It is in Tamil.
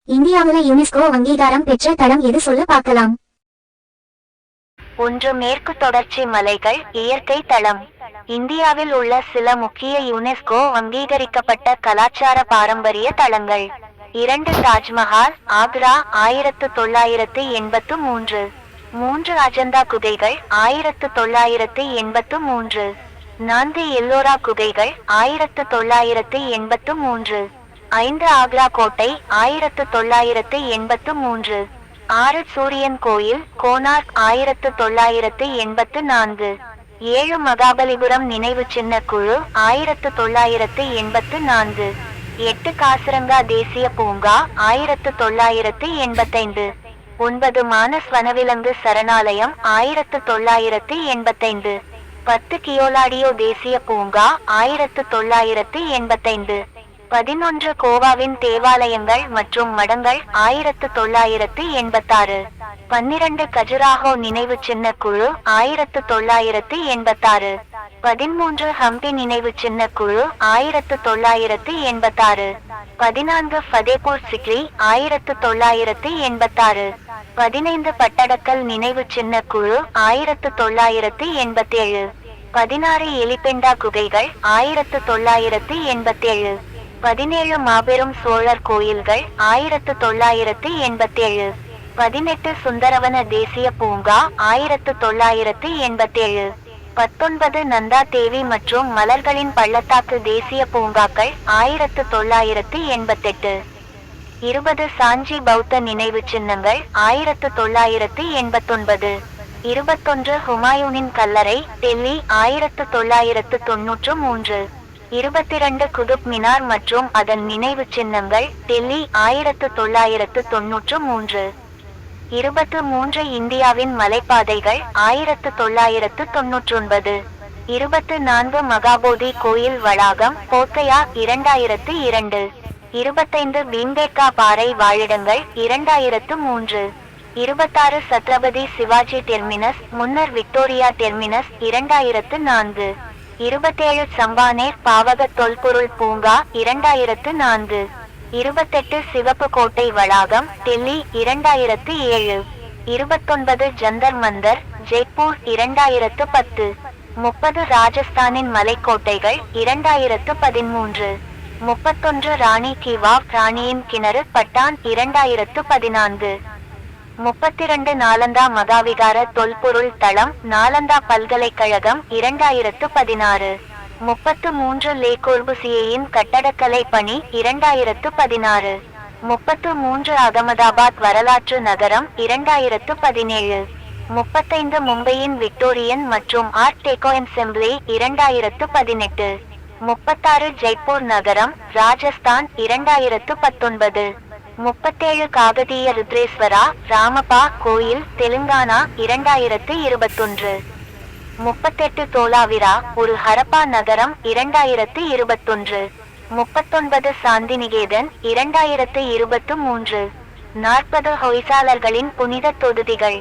இந்தியாவுல யுனெஸ்கோ அங்கீகாரம் பெற்ற தளம் எது சொல்ல பார்க்கலாம். 1. மேற்கு தொடர்ச்சி மலைகள் இயற்கை தளம். இந்தியாவில் உள்ள சில முக்கிய யுனெஸ்கோ அங்கீகரிக்கப்பட்ட கலாச்சார பாரம்பரிய தளங்கள். 2. தாஜ்மஹால் ஆக்ரா 1983. 3. அஜந்தா குகைகள் 1983. 4. எல்லோரா குகைகள் 1983. 5. ஆக்ரா கோட்டை 1983. 6. சூரியன் கோயில் கோனார்க் 1984. 7. மகாபலிபுரம் நினைவு சின்ன குழு 1984. 8. காசிரங்கா தேசிய பூங்கா 1985. 9. மானஸ் வனவிலங்கு சரணாலயம் 1985. 10. கியோலாடியோ தேசிய பூங்கா 1985. 11. கோவாவின் தேவாலயங்கள் மற்றும் மடங்கள் 1986. 12. கஜுராஹோ நினைவு சின்ன குழு 1986. 13. ஹம்பி நினைவு சின்ன குழு 1986. 14. ஃபதேபூர் சிக்ரி 1986. 15. பட்டடக்கல் நினைவு சின்ன குழு 1987. 16. எலிபெண்டா குகைகள் 1987. 17. மாபெரும் சோழர் கோயில்கள் 1987. 18. சுந்தரவன தேசிய பூங்கா 1987. 19. நந்தா தேவி மற்றும் மலர்களின் பள்ளத்தாக்கு தேசிய பூங்காக்கள் 1988. 20. சாஞ்சி பௌத்த நினைவு சின்னங்கள் 1989. 21. ஹுமாயூனின் கல்லறை டெல்லி 1993. 22. குதுப் மினார் மற்றும் அதன் நினைவு சின்னங்கள் டெல்லி 1993. 23. இந்தியாவின் மலைப்பாதைகள் 1999. 24. மகாபோதி கோயில் வளாகம் போத்தையா 2002. 25. பீம்பேட்கா பாறை வாழிடங்கள் 2003. 26. சத்ரபதி சிவாஜி டெர்மினஸ் முன்னர் விக்டோரியா டெர்மினஸ் 2004. 27. சம்பானேர் பாவக தொல்பொருள் பூங்கா 2004. 28. சிவப்பு கோட்டை வளாகம் டெல்லி 2007. 29. ஜந்தர் மந்தர் ஜெய்ப்பூர் 2010. 30. ராஜஸ்தானின் மலைக்கோட்டைகள் 2013. 31. ராணி கி வாவ் ராணியின் கிணறு பட்டான் 2014. 32. நாலந்தா மகாவிகார தொல்பொருள் தளம் நாலந்தா பல்கலைக்கழகம் 2016. 33. லே கோர்புசியேயின் கட்டடக்கலை பணி 2016. 33. அகமதாபாத் வரலாற்று நகரம் 2017. 35. மும்பையின் விக்டோரியன் மற்றும் ஆர்ட் டெக்கோ அசெம்பிளி 2018. 36. ஜெய்ப்பூர் நகரம் ராஜஸ்தான் 2019. 37. காகதீய ருத்ரேஸ்வரா ராமப்பா கோயில் தெலுங்கானா 2021. 38. தோலாவிரா ஒரு ஹரப்பா நகரம் 2021. 39. சாந்திநிகேதன் 2023. 40. ஹொய்சாலர்களின் புனித தொகுதிகள்